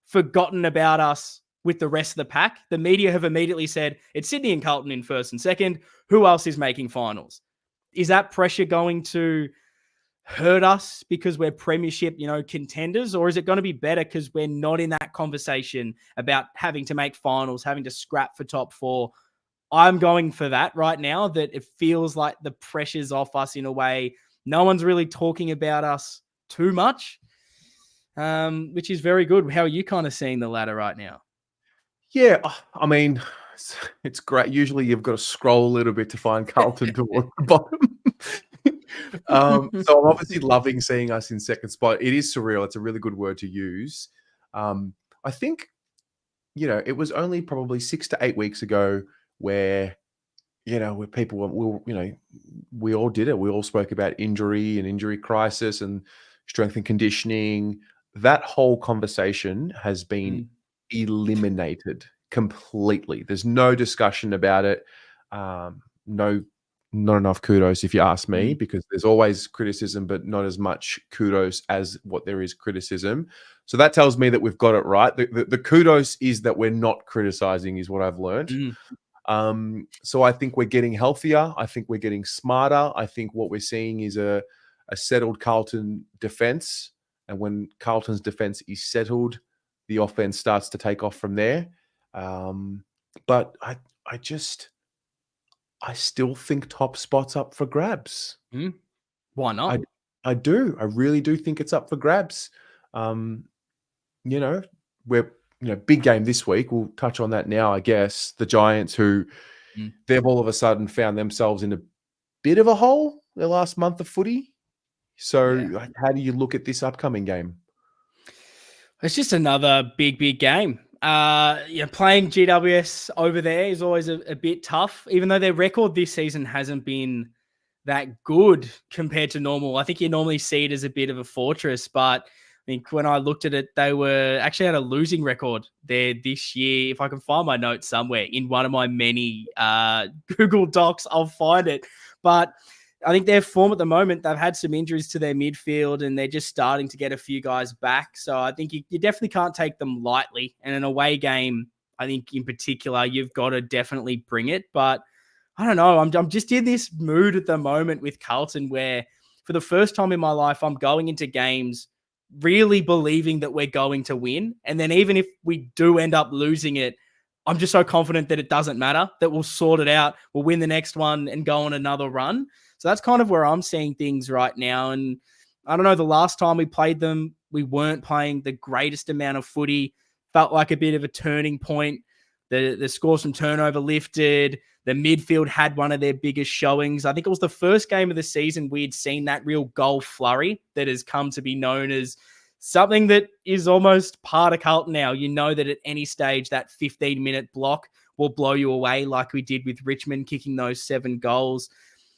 forgotten about us with the rest of the pack. The media have immediately said, it's Sydney and Carlton in first and second. Who else is making finals? Is that pressure going to hurt us because we're premiership, contenders? Or is it going to be better because we're not in that conversation about having to make finals, having to scrap for top 4? I'm going for that right now, that it feels like the pressure's off us in a way. No one's really talking about us too much, which is very good. How are you kind of seeing the ladder right now? Yeah, it's great. Usually you've got to scroll a little bit to find Carlton towards the bottom. So I'm obviously loving seeing us in second spot. It is surreal. It's a really good word to use. I think, it was only probably 6 to 8 weeks ago where where people, we all did it. We all spoke about injury and injury crisis and strength and conditioning. That whole conversation has been eliminated completely. There's no discussion about it. No, not enough kudos, if you ask me, because there's always criticism, but not as much kudos as what there is criticism. So that tells me that we've got it right. The kudos is that we're not criticizing, is what I've learned. So I think we're getting healthier. I think we're getting smarter. I think what we're seeing is a settled Carlton defense. And when Carlton's defense is settled, the offense starts to take off from there. But I still think top spot's up for grabs. Why not? I do. I really do think it's up for grabs. We're big game this week. We'll touch on that now, I guess. The Giants, who they've all of a sudden found themselves in a bit of a hole their last month of footy. So how do you look at this upcoming game? It's just another big game. Playing GWS over there is always a bit tough, even though their record this season hasn't been that good compared to normal. I think you normally see it as a bit of a fortress, but I think when I looked at it, they were actually had a losing record there this year. If I can find my notes somewhere in one of my many Google Docs, I'll find it. But I think their form at the moment, they've had some injuries to their midfield and they're just starting to get a few guys back. So I think you definitely can't take them lightly. And an away game, I think in particular, you've got to definitely bring it. But I don't know. I'm just in this mood at the moment with Carlton where for the first time in my life, I'm going into games really believing that we're going to win. And then even if we do end up losing it, I'm just so confident that it doesn't matter, that we'll sort it out. We'll win the next one and go on another run. So that's kind of where I'm seeing things right now. And I don't know, the last time we played them, we weren't playing the greatest amount of footy. Felt like a bit of a turning point. The scores from turnover lifted. The midfield had one of their biggest showings. I think it was the first game of the season we had seen that real goal flurry that has come to be known as something that is almost part of Carlton now. You know that at any stage that 15-minute block will blow you away like we did with Richmond kicking those 7 goals.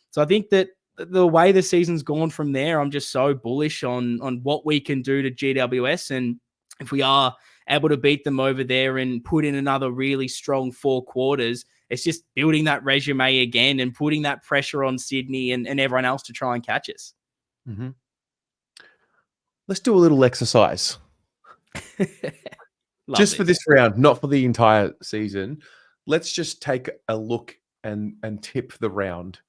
So I think that the way the season's gone from there, I'm just so bullish on what we can do to GWS. And if we are able to beat them over there and put in another really strong 4 quarters, it's just building that resume again and putting that pressure on Sydney and everyone else to try and catch us. Mm-hmm. Let's do a little exercise. Just for this round, not for the entire season. Let's just take a look and tip the round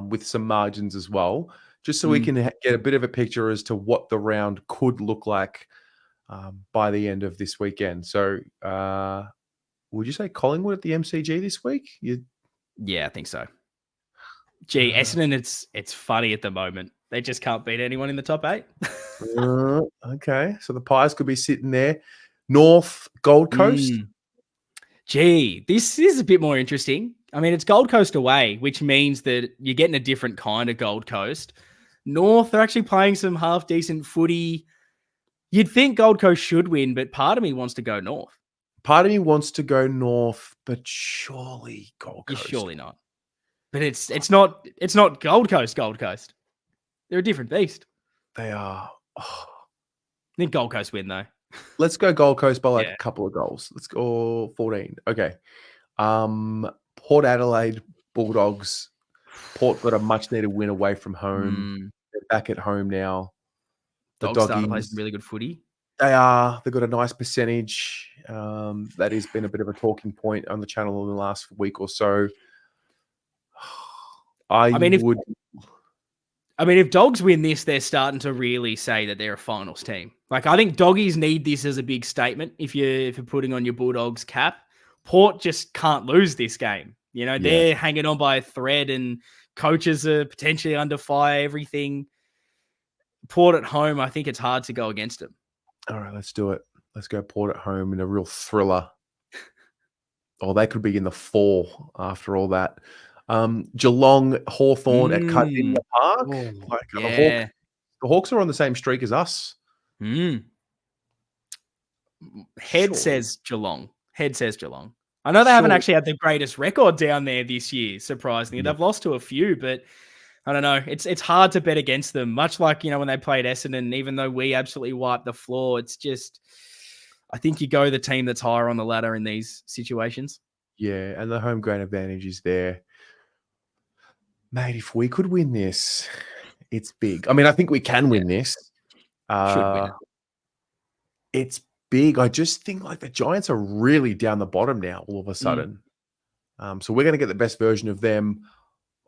with some margins as well, just so we can get a bit of a picture as to what the round could look like by the end of this weekend. So would you say Collingwood at the MCG this week? Yeah, I think so. Gee, Essendon, it's funny at the moment. They just can't beat anyone in the top 8. Okay, so the Pies could be sitting there. North, Gold Coast. Gee, this is a bit more interesting. I mean, it's Gold Coast away, which means that you're getting a different kind of Gold Coast. North, they're actually playing some half-decent footy. You'd think Gold Coast should win, but part of me wants to go North. Part of me wants to go North, but surely Gold Coast. Surely not. But it's not Gold Coast. They're a different beast. They are. I think Gold Coast win though. Let's go Gold Coast by a couple of goals. Let's go 14. Okay. Port Adelaide Bulldogs. Port got a much needed win away from home. They're back at home now. The Dogs starting to play some really good footy. They are. They've got a nice percentage. That has been a bit of a talking point on the channel in the last week or so. I mean, if Dogs win this, they're starting to really say that they're a finals team. Like, I think Doggies need this as a big statement. If you're putting on your Bulldogs cap, Port just can't lose this game. You know, they're hanging on by a thread, and coaches are potentially under fire. Everything. Port at home, I think it's hard to go against them. All right, let's do it. Let's go Port at home in a real thriller. They could be in the 4 after all that. Geelong, Hawthorn at Carlton Park. The Hawks are on the same streak as us. Head says Geelong. I know they haven't Sure. actually had the greatest record down there this year, surprisingly. Yeah. They've lost to a few, but I don't know. It's hard to bet against them. Much like, when they played Essendon, even though we absolutely wiped the floor, it's just, I think you go the team that's higher on the ladder in these situations. Yeah, and the home ground advantage is there. Mate, if we could win this, it's big. I mean, I think we can win this. Should win it. It's big. I just think like the Giants are really down the bottom now all of a sudden. So we're going to get the best version of them.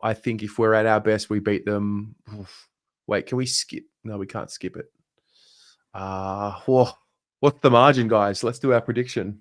I think if we're at our best, we beat them. Oof. Wait, can we skip? No, we can't skip it. What's the margin, guys? Let's do our prediction.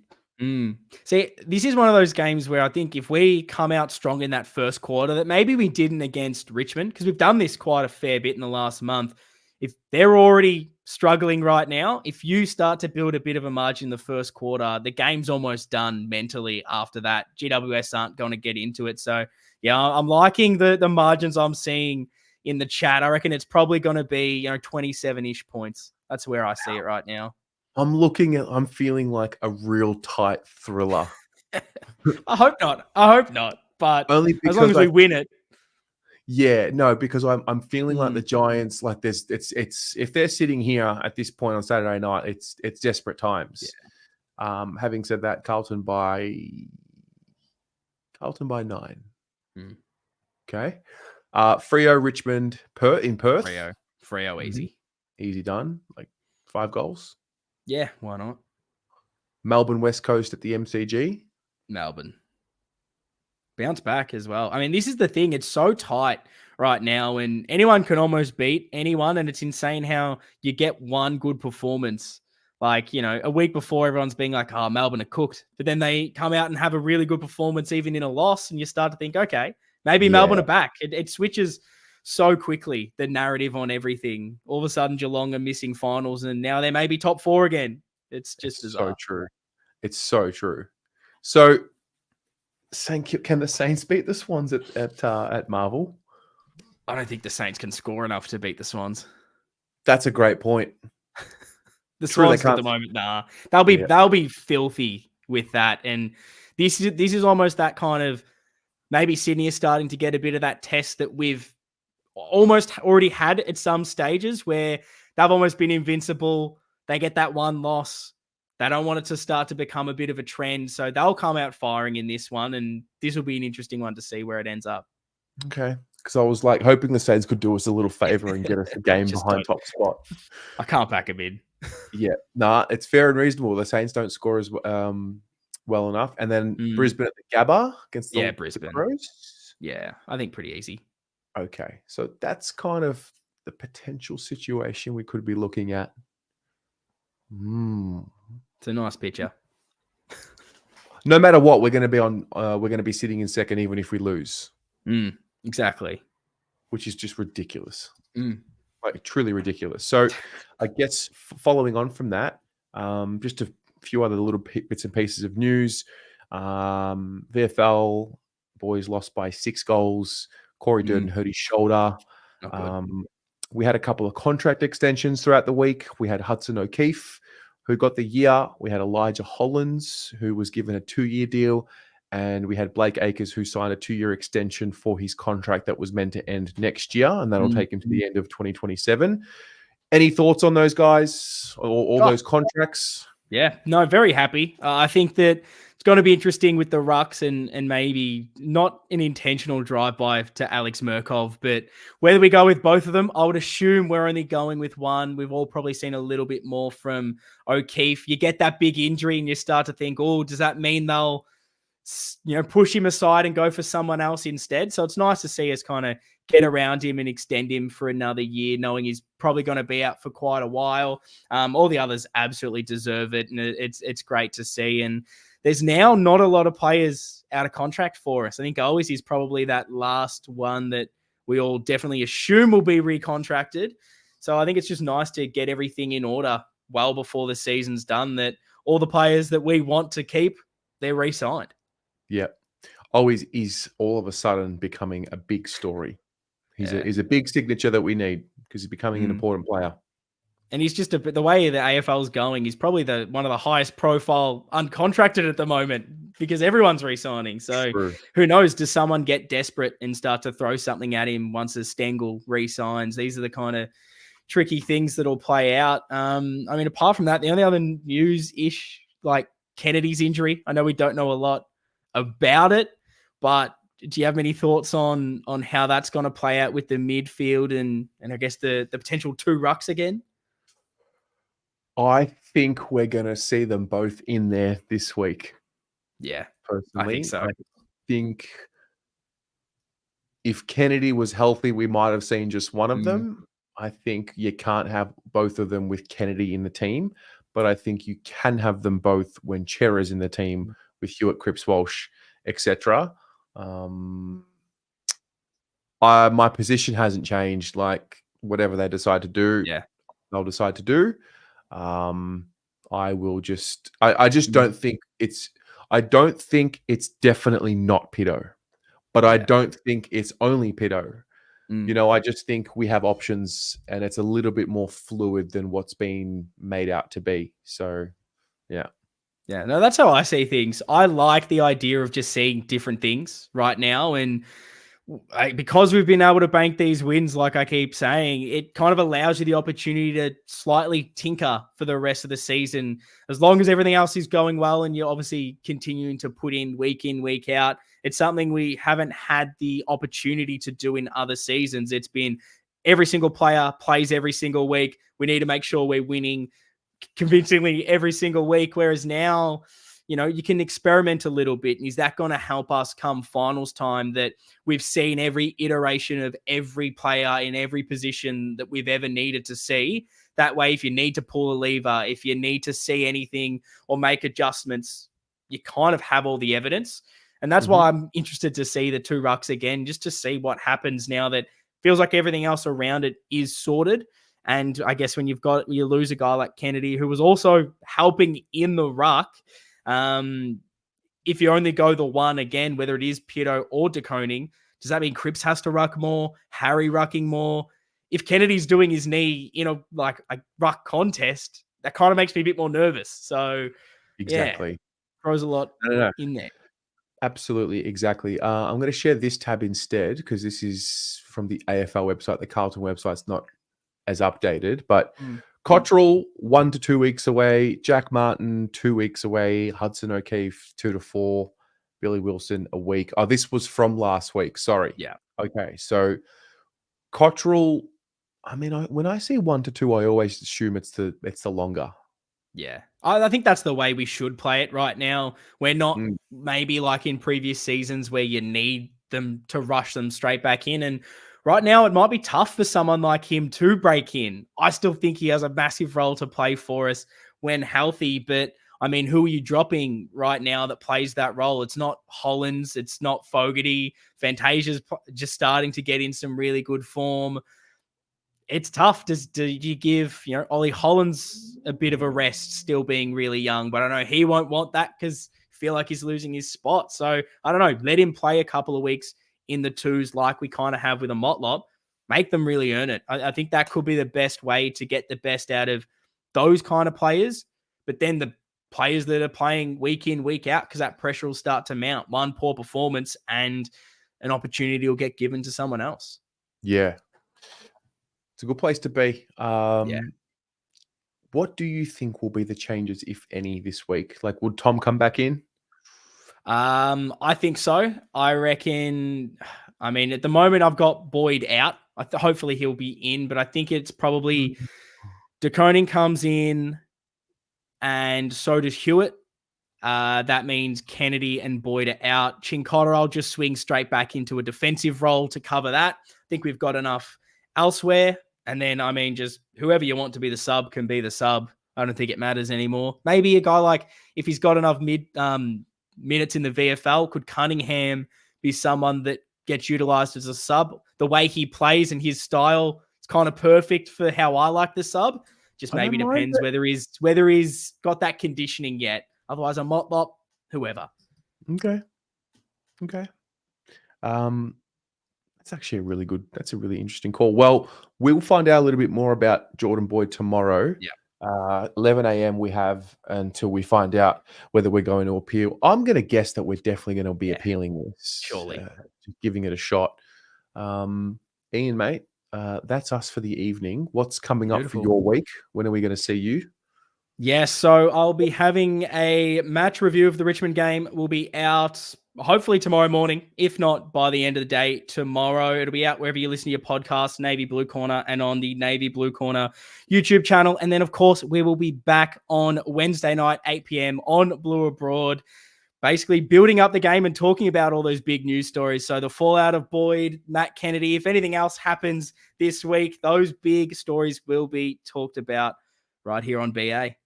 See, this is one of those games where I think if we come out strong in that first quarter, that maybe we didn't against Richmond, because we've done this quite a fair bit in the last month. If they're already struggling right now, if you start to build a bit of a margin in the first quarter, the game's almost done mentally after that. GWS aren't going to get into it. So, yeah, I'm liking the margins I'm seeing in the chat. I reckon it's probably going to be 27-ish points. That's where I see it right now. I'm feeling like a real tight thriller. I hope not. But only because as long as we win it. Yeah, no, because I'm feeling like the Giants, like it's if they're sitting here at this point on Saturday night, it's desperate times. Yeah. Having said that, Carlton by 9. Okay. Freo Richmond in Perth. Freo easy. Easy done. Like 5 goals. Yeah, why not? Melbourne West Coast at the MCG. Melbourne. Bounce back as well. I mean, this is the thing. It's so tight right now, and anyone can almost beat anyone, and it's insane how you get one good performance. Like, a week before, everyone's being like, oh, Melbourne are cooked. But then they come out and have a really good performance, even in a loss, and you start to think, okay, maybe Melbourne are back. It switches so quickly, the narrative on everything. All of a sudden, Geelong are missing finals, and now they may be top 4 again. It's just bizarre. So true. It's so true. So, can the Saints beat the Swans at Marvel? I don't think the Saints can score enough to beat the Swans. That's a great point. The Swans at the moment, nah. They'll be filthy with that. And this is almost that kind of, maybe Sydney is starting to get a bit of that test that we've almost already had at some stages, where they've almost been invincible. They get that one loss. They don't want it to start to become a bit of a trend. So they'll come out firing in this one, and this will be an interesting one to see where it ends up. Okay. Because I was like hoping the Saints could do us a little favor and get us a game behind top spot. I can't back them in. Yeah. Nah, it's fair and reasonable. The Saints don't score as well enough. And then Brisbane at the Gabba against the Brisbane. Crows. Yeah, I think pretty easy. Okay. So that's kind of the potential situation we could be looking at. It's a nice picture. No matter what, we're going to be sitting in second, even if we lose. Exactly. Which is just ridiculous. Like truly ridiculous. So I guess following on from that, just a few other little bits and pieces of news. VFL boys lost by 6 goals. Corey Durden hurt his shoulder. We had a couple of contract extensions throughout the week. We had Hudson O'Keefe, who got the year. We had Elijah Hollands, who was given a 2-year deal. And we had Blake Acres, who signed a 2-year extension for his contract that was meant to end next year. And that'll take him to the end of 2027. Any thoughts on those guys or all those contracts? Yeah, no, very happy. I think that it's going to be interesting with the rucks and maybe not an intentional drive-by to Alex Murkov, but whether we go with both of them, I would assume we're only going with one. We've all probably seen a little bit more from O'Keefe. You get that big injury and you start to think, oh, does that mean they'll push him aside and go for someone else instead? So it's nice to see us kind of get around him and extend him for another year, knowing he's probably going to be out for quite a while. All the others absolutely deserve it, and it's great to see. And there's now not a lot of players out of contract for us. I think always is probably that last one that we all definitely assume will be recontracted. So I think it's just nice to get everything in order well before the season's done, that all the players that we want to keep, they're re-signed. Yeah. Always is all of a sudden becoming a big story. He's a big signature that we need because he's becoming an important player. And he's just the way the AFL is going, he's probably one of the highest profile uncontracted at the moment. because everyone's re-signing. So True. who knows? Does someone get desperate and start to throw something at him once a Stengel re-signs? These are the kind of tricky things that'll play out. I mean, apart from that, the only other news-ish, like Kennedy's injury, I know we don't know a lot about it, but do you have any thoughts on how that's going to play out with the midfield and I guess the potential two rucks again? I think we're going to see them both in there this week. Yeah, personally, I think so. I think if Kennedy was healthy, we might have seen just one of them. I think you can't have both of them with Kennedy in the team, but I think you can have them both when Chera's in the team with Hewitt, Cripps, Walsh, etc. My position hasn't changed. Like whatever they decide to do, they'll decide to do. I will just. I just don't think it's. I don't think it's definitely not Pito, but I don't think it's only Pito. You know, I just think we have options, and it's a little bit more fluid than what's been made out to be. So, yeah. Yeah, no, that's how I see things. I like the idea of just seeing different things right now. And because we've been able to bank these wins, like I keep saying, it kind of allows you the opportunity to slightly tinker for the rest of the season. As long as everything else is going well and you're obviously continuing to put in, week out, it's something we haven't had the opportunity to do in other seasons. It's been every single player plays every single week. We need to make sure we're winning convincingly every single week. Whereas now, you know, you can experiment a little bit. And is that going to help us come finals time that we've seen every iteration of every player in every position that we've ever needed to see? That way, if you need to pull a lever, if you need to see anything or make adjustments, you kind of have all the evidence. And that's why I'm interested to see the two rucks again, just to see what happens now that feels like everything else around it is sorted. And I guess when you lose a guy like Kennedy, who was also helping in the ruck, if you only go the one again, whether it is Pito or De Koning, does that mean Cripps has to ruck more? Harry rucking more? If Kennedy's doing his knee in a ruck contest, that kind of makes me a bit more nervous. So Exactly. Throws a lot in there. Absolutely, exactly. I'm going to share this tab instead because this is from the AFL website. The Carlton website's not as updated, but Cottrell 1 to 2 weeks away, Jack Martin 2 weeks away, Hudson O'Keefe 2 to 4, Billy Wilson a week. Oh, this was from last week. Sorry. Yeah. Okay. So Cottrell, I mean, when I see 1 to 2, I always assume it's the longer. Yeah. I think that's the way we should play it right now. We're not maybe like in previous seasons where you need them to rush them straight back in. And right now it might be tough for someone like him to break in. I still think he has a massive role to play for us when healthy. But I mean, who are you dropping right now that plays that role? It's not Hollins. It's not Fogarty. Fantasia's just starting to get in some really good form. It's tough. Do you give, Ollie Hollins a bit of a rest, still being really young? But I know he won't want that because I feel like he's losing his spot. So I don't know. Let him play a couple of weeks in the twos like we kind of have with a Motlop. Make them really earn it. I think that could be the best way to get the best out of those kind of players. But then the players that are playing week in, week out, because that pressure will start to mount. One poor performance and an opportunity will get given to someone else. Yeah. It's a good place to be. What do you think will be the changes, if any, this week? Like, would Tom come back in? I think so. I reckon. I mean, at the moment, I've got Boyd out. Hopefully, he'll be in, but I think it's probably De Koning comes in, and so does Hewitt. That means Kennedy and Boyd are out. Chincotta, I'll just swing straight back into a defensive role to cover that. I think we've got enough elsewhere. And then, I mean, just whoever you want to be the sub can be the sub. I don't think it matters anymore. Maybe a guy like, if he's got enough minutes in the VFL, could Cunningham be someone that gets utilized as a sub? The way he plays and his style, it's kind of perfect for how I like the sub. Just maybe depends whether he's got that conditioning yet. Otherwise, a Motlop, whoever. Okay. That's actually that's a really interesting call. Well, we'll find out a little bit more about Jordan Boyd tomorrow. Yeah. 11 a.m. we have until we find out whether we're going to appeal. I'm going to guess that we're definitely going to be appealing this, surely. giving it a shot. Ian, mate, that's us for the evening. What's coming up for your week? When are we going to see you? Yes, so I'll be having a match review of the Richmond game. We'll be out hopefully tomorrow morning, if not by the end of the day tomorrow. It'll be out wherever you listen to your podcast, Navy Blue Corner, and on the Navy Blue Corner YouTube channel. And then, of course, we will be back on Wednesday night, 8 p.m. on Blue Abroad, basically building up the game and talking about all those big news stories. So the fallout of Boyd, Matt Kennedy, if anything else happens this week, those big stories will be talked about right here on BA.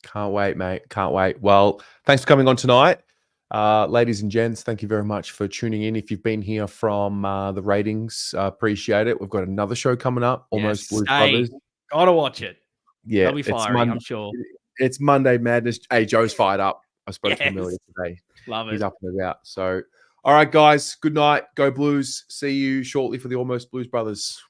Can't wait, mate. Can't wait. Well, thanks for coming on tonight. Ladies and gents, thank you very much for tuning in. If you've been here from the ratings, appreciate it. We've got another show coming up, Almost Blues Brothers. Gotta watch it. Yeah, they'll be fiery, I'm sure. It's Monday Madness. Hey, Joe's fired up. I spoke to him earlier today. Love it. He's up and about. So, all right, guys. Good night. Go Blues. See you shortly for the Almost Blues Brothers.